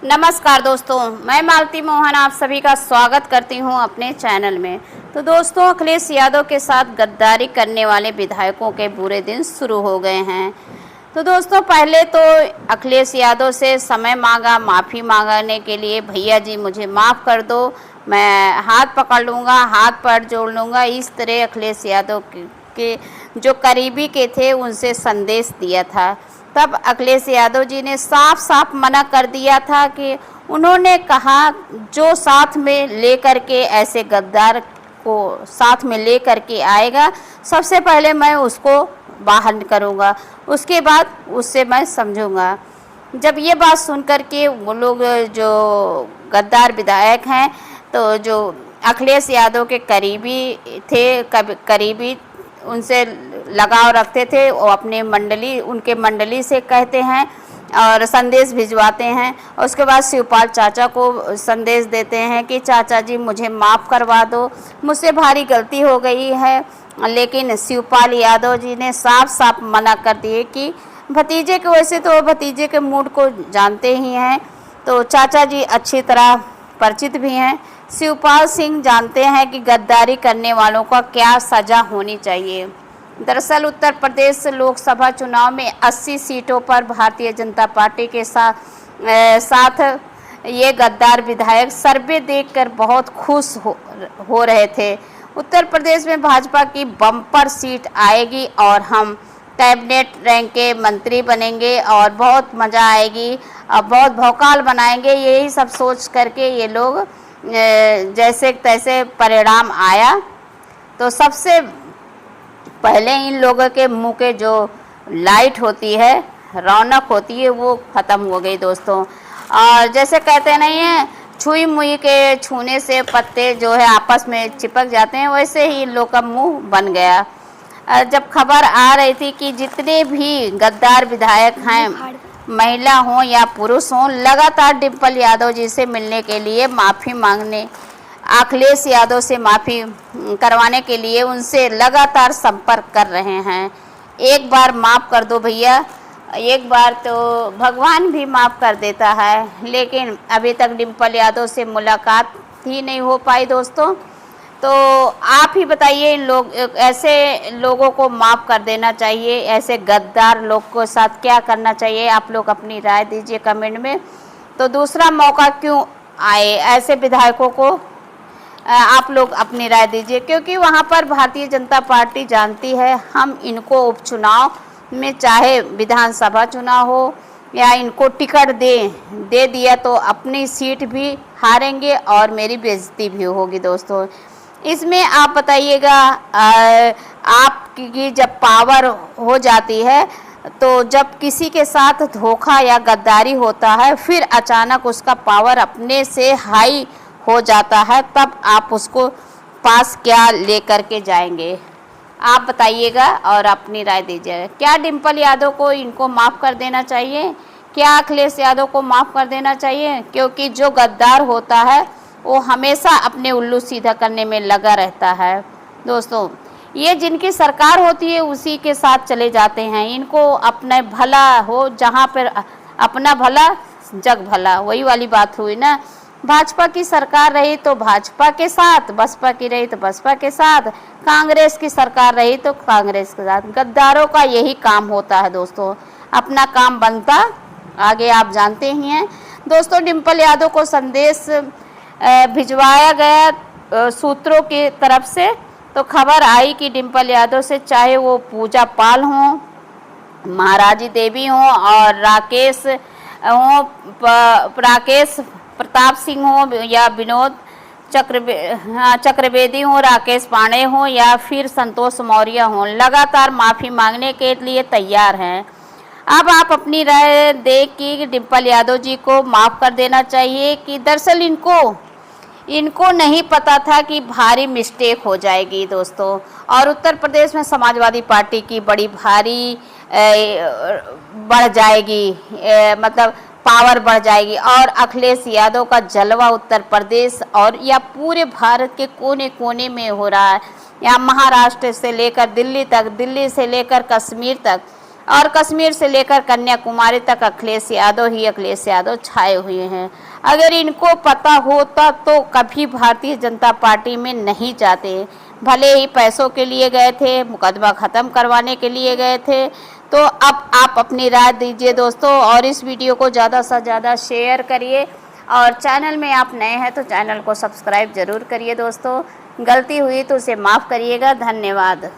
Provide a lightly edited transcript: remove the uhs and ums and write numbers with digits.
नमस्कार दोस्तों, मैं मालती मोहन आप सभी का स्वागत करती हूं अपने चैनल में। तो दोस्तों, अखिलेश यादव के साथ गद्दारी करने वाले विधायकों के बुरे दिन शुरू हो गए हैं। तो दोस्तों, पहले तो अखिलेश यादव से समय मांगा, माफ़ी मांगने के लिए, भैया जी मुझे माफ़ कर दो, मैं हाथ पकड़ लूँगा, हाथ पैर जोड़ लूँगा। इस तरह अखिलेश यादव के जो करीबी के थे उनसे संदेश दिया था। तब अखिलेश यादव जी ने साफ साफ मना कर दिया था कि उन्होंने कहा जो साथ में लेकर के ऐसे गद्दार को साथ में लेकर के आएगा, सबसे पहले मैं उसको बाहर करूँगा, उसके बाद उससे मैं समझूंगा। जब ये बात सुनकर के वो लोग जो गद्दार विधायक हैं, तो जो अखिलेश यादव के करीबी थे, करीबी उनसे लगाव रखते थे, वो अपने उनके मंडली से कहते हैं और संदेश भिजवाते हैं। और उसके बाद शिवपाल चाचा को संदेश देते हैं कि चाचा जी मुझे माफ़ करवा दो, मुझसे भारी गलती हो गई है। लेकिन शिवपाल यादव जी ने साफ साफ मना कर दिए कि भतीजे के, वैसे तो भतीजे के मूड को जानते ही हैं, तो चाचा जी अच्छी तरह परिचित भी हैं। शिवपाल सिंह जानते हैं कि गद्दारी करने वालों का क्या सज़ा होनी चाहिए। दरअसल उत्तर प्रदेश लोकसभा चुनाव में 80 सीटों पर भारतीय जनता पार्टी के साथ ये गद्दार विधायक सर्वे देखकर बहुत खुश हो रहे थे। उत्तर प्रदेश में भाजपा की बम्पर सीट आएगी और हम कैबिनेट रैंक के मंत्री बनेंगे और बहुत मज़ा आएगी और बहुत भौकाल बनाएंगे। यही सब सोच करके ये लोग जैसे तैसे परिणाम आया तो सबसे पहले इन लोगों के मुंह के जो लाइट होती है, रौनक होती है, वो ख़त्म हो गई दोस्तों। और जैसे कहते नहीं हैं, छुई मुई के छूने से पत्ते जो है आपस में चिपक जाते हैं, वैसे ही इन लोग का मुंह बन गया। जब खबर आ रही थी कि जितने भी गद्दार विधायक हैं, महिला हों या पुरुष हों, लगातार डिम्पल यादव जी से मिलने के लिए, माफ़ी मांगने, अखिलेश यादव से माफ़ी करवाने के लिए उनसे लगातार संपर्क कर रहे हैं। एक बार माफ़ कर दो भैया, एक बार तो भगवान भी माफ़ कर देता है, लेकिन अभी तक डिम्पल यादव से मुलाकात ही नहीं हो पाई दोस्तों। तो आप ही बताइए, ऐसे लोगों को माफ़ कर देना चाहिए, ऐसे गद्दार लोग के साथ क्या करना चाहिए? आप लोग अपनी राय दीजिए कमेंट में। तो दूसरा मौका क्यों आए ऐसे विधायकों को, आप लोग अपनी राय दीजिए, क्योंकि वहाँ पर भारतीय जनता पार्टी जानती है हम इनको उपचुनाव में, चाहे विधानसभा चुनाव हो या इनको टिकट दे दिया तो अपनी सीट भी हारेंगे और मेरी बेइज्जती भी होगी दोस्तों। इसमें आप बताइएगा, आपकी जब पावर हो जाती है, तो जब किसी के साथ धोखा या गद्दारी होता है, फिर अचानक उसका पावर अपने से हाई हो जाता है, तब आप उसको पास क्या लेकर के जाएंगे? आप बताइएगा और अपनी राय दीजिएगा। क्या डिम्पल यादव को इनको माफ़ कर देना चाहिए? क्या अखिलेश यादव को माफ़ कर देना चाहिए? क्योंकि जो गद्दार होता है वो हमेशा अपने उल्लू सीधा करने में लगा रहता है दोस्तों। ये जिनकी सरकार होती है उसी के साथ चले जाते हैं। इनको अपने भला हो, जहाँ पर अपना भला जग भला, वही वाली बात हुई ना। भाजपा की सरकार रही तो भाजपा के साथ, बसपा की रही तो बसपा के साथ, कांग्रेस की सरकार रही तो कांग्रेस के साथ। गद्दारों का यही काम होता है दोस्तों, अपना काम बनता आगे आप जानते ही हैं दोस्तों। डिम्पल यादव को संदेश भिजवाया गया सूत्रों की तरफ से, तो खबर आई कि डिम्पल यादव से, चाहे वो पूजा पाल हों, महाराजी देवी हों और राकेश प्रताप सिंह हो या विनोद चक्रवेदी हो, राकेश पांडे हो या फिर संतोष मौर्य हो, लगातार माफ़ी मांगने के लिए तैयार हैं। अब आप अपनी राय दें कि डिम्पल यादव जी को माफ़ कर देना चाहिए कि दरअसल इनको नहीं पता था कि भारी मिस्टेक हो जाएगी दोस्तों। और उत्तर प्रदेश में समाजवादी पार्टी की बड़ी भारी बढ़ जाएगी, मतलब पावर बढ़ जाएगी और अखिलेश यादव का जलवा उत्तर प्रदेश और या पूरे भारत के कोने कोने में हो रहा है। या महाराष्ट्र से लेकर दिल्ली तक, दिल्ली से लेकर कश्मीर तक और कश्मीर से लेकर कन्याकुमारी तक अखिलेश यादव छाए हुए हैं। अगर इनको पता होता तो कभी भारतीय जनता पार्टी में नहीं जाते। भले ही पैसों के लिए गए थे, मुकदमा ख़त्म करवाने के लिए गए थे। तो अब आप अपनी राय दीजिए दोस्तों, और इस वीडियो को ज़्यादा से ज़्यादा शेयर करिए। और चैनल में आप नए हैं तो चैनल को सब्सक्राइब ज़रूर करिए दोस्तों। गलती हुई तो उसे माफ़ करिएगा। धन्यवाद।